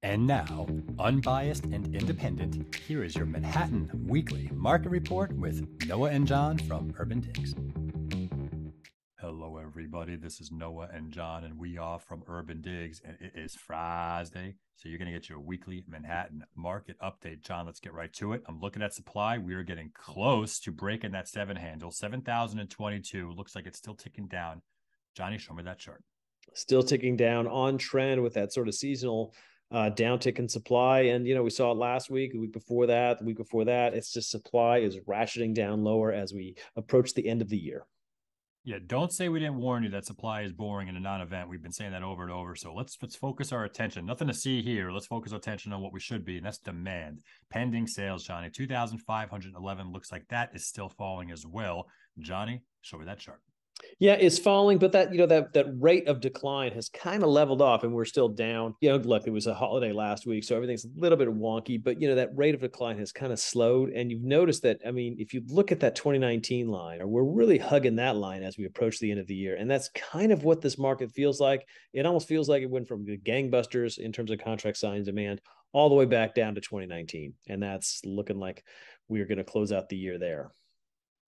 And now, unbiased and independent, here is your Manhattan Weekly Market Report with Noah and John from UrbanDigs. Hello, everybody. This is Noah and John, and we are from UrbanDigs, and it is Friday. So you're going to get your weekly Manhattan market update. John, let's get right to it. I'm looking at supply. We are getting close to breaking that 7 handle. 7,022. Looks like it's still ticking down. Johnny, show me that chart. Still ticking down, on trend with that sort of seasonal downtick in supply. And, we saw it last week, the week before that, the week before that. It's just supply is ratcheting down lower as we approach the end of the year. Yeah, don't say we didn't warn you that supply is boring in a non-event. We've been saying that over and over. So let's focus our attention. Nothing to see here. Let's focus our attention on what we should be, and that's demand. Pending sales, Johnny. 2,511 looks like that is still falling as well. Johnny, show me that chart. Yeah, it's falling, but that rate of decline has kind of leveled off, and we're still down. Look, it was a holiday last week, so everything's a little bit wonky, but that rate of decline has kind of slowed. And you've noticed that, if you look at that 2019 line, or we're really hugging that line as we approach the end of the year. And that's kind of what this market feels like. It almost feels like it went from the gangbusters in terms of contract signs demand all the way back down to 2019. And that's looking like we're going to close out the year there.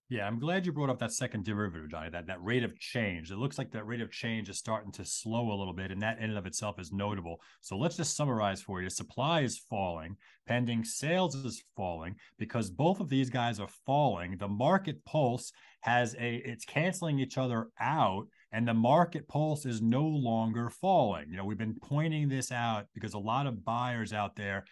Yeah, I'm glad you brought up that second derivative, Johnny, that rate of change. It looks like that rate of change is starting to slow a little bit, and that in and of itself is notable. So let's just summarize for you. Supply is falling. Pending sales is falling. Because both of these guys are falling, the market pulse it's canceling each other out, and the market pulse is no longer falling. We've been pointing this out because a lot of buyers out there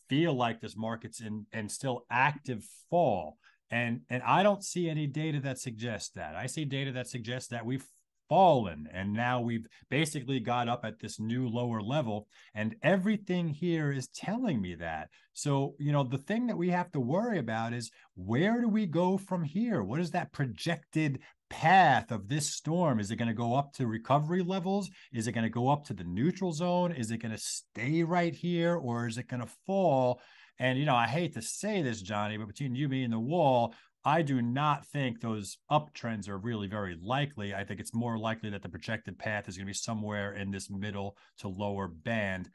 feel like this market's in still active fall. And I don't see any data that suggests that. I see data that suggests that we've fallen, and now we've basically got up at this new lower level, and everything here is telling me that. So, the thing that we have to worry about is, where do we go from here? What is that projected path of this storm? Is it going to go up to recovery levels? Is it going to go up to the neutral zone? Is it going to stay right here, or is it going to fall? And, I hate to say this, Johnny, but between you, me, and the wall, I do not think those uptrends are really very likely. I think it's more likely that the projected path is going to be somewhere in this middle to lower band.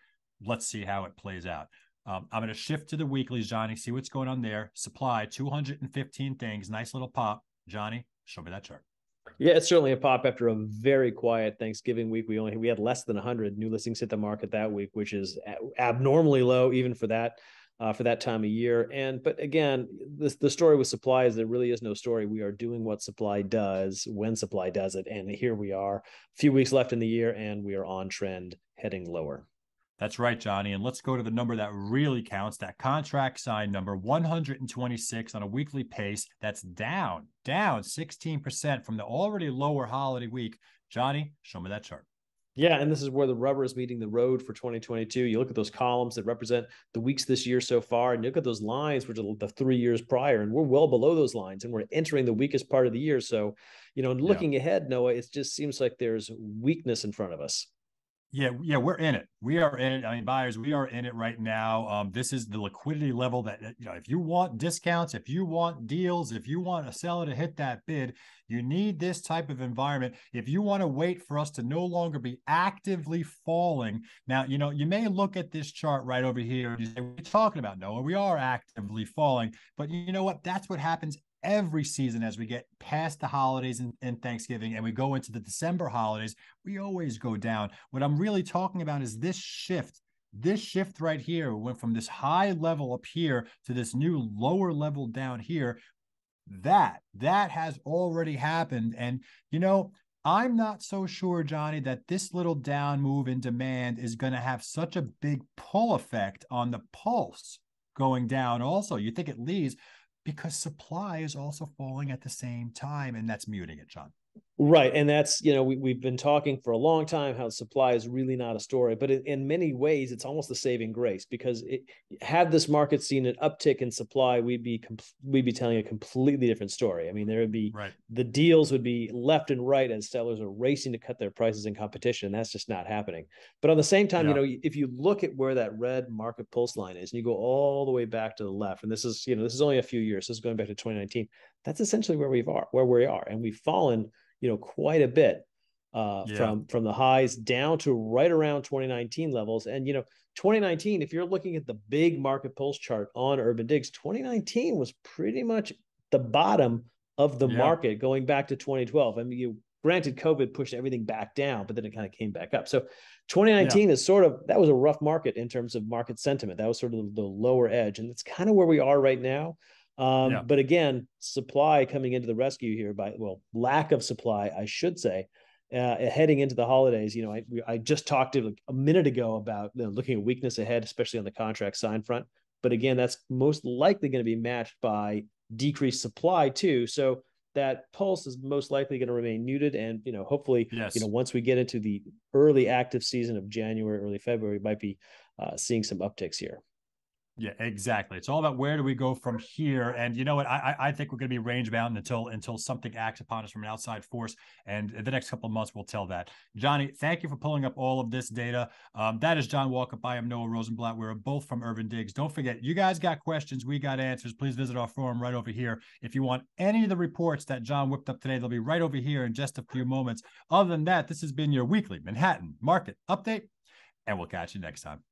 Let's see how it plays out. I'm going to shift to the weeklies, Johnny, see what's going on there. Supply, 215 things. Nice little pop. Johnny, show me that chart. Yeah, it's certainly a pop after a very quiet Thanksgiving week. We had less than 100 new listings hit the market that week, which is abnormally low even for that time of year. But again, the story with supply is there really is no story. We are doing what supply does when supply does it. And here we are, a few weeks left in the year, and we are on trend heading lower. That's right, Johnny. And let's go to the number that really counts, that contract sign number, 126 on a weekly pace. That's down 16% from the already lower holiday week. Johnny, show me that chart. Yeah, and this is where the rubber is meeting the road for 2022. You look at those columns that represent the weeks this year so far, and you look at those lines, which are the 3 years prior, and we're well below those lines, and we're entering the weakest part of the year. So, looking ahead, Noah, it just seems like there's weakness in front of us. Yeah, we're in it. We are in it. I mean, buyers, we are in it right now. This is the liquidity level that, if you want discounts, if you want deals, if you want a seller to hit that bid, you need this type of environment. If you want to wait for us to no longer be actively falling. Now, you may look at this chart right over here and you say, what are you talking about, Noah? We are actively falling. But you know what? That's what happens every season as we get past the holidays and Thanksgiving and we go into the December holidays. We always go down. What I'm really talking about is this shift right here. Went from this high level up here to this new lower level down here. That has already happened. And I'm not so sure, Johnny, that this little down move in demand is going to have such a big pull effect on the pulse going down. Also, you think it leaves, because supply is also falling at the same time, and that's muting it, John. Right. And that's, we've been talking for a long time how supply is really not a story, but in many ways, it's almost the saving grace, because had this market seen an uptick in supply, we'd be telling a completely different story. I mean, there would be the deals would be left and right as sellers are racing to cut their prices in competition. And that's just not happening. But on the same time, if you look at where that red market pulse line is, and you go all the way back to the left, and this is only a few years, this is going back to 2019. That's essentially where we are, and we've fallen quite a bit. from the highs down to right around 2019 levels. And 2019, if you're looking at the big market pulse chart on UrbanDigs, 2019 was pretty much the bottom of the market going back to 2012. I mean, granted, COVID pushed everything back down, but then it kind of came back up. So 2019 is that was a rough market in terms of market sentiment. That was sort of the lower edge. And it's kind of where we are right now. But again, supply coming into the rescue here lack of supply, I should say, heading into the holidays. I just talked a minute ago about looking at weakness ahead, especially on the contract sign front. But again, that's most likely going to be matched by decreased supply too. So that pulse is most likely going to remain muted. And, hopefully, once we get into the early active season of January, early February, we might be seeing some upticks here. Yeah, exactly. It's all about where do we go from here. And you know what? I think we're going to be range bound until something acts upon us from an outside force. And the next couple of months will tell that. Johnny, thank you for pulling up all of this data. That is John Walkup. I am Noah Rosenblatt. We're both from UrbanDigs. Don't forget, you guys got questions. We got answers. Please visit our forum right over here. If you want any of the reports that John whipped up today, they'll be right over here in just a few moments. Other than that, this has been your weekly Manhattan Market Update, and we'll catch you next time.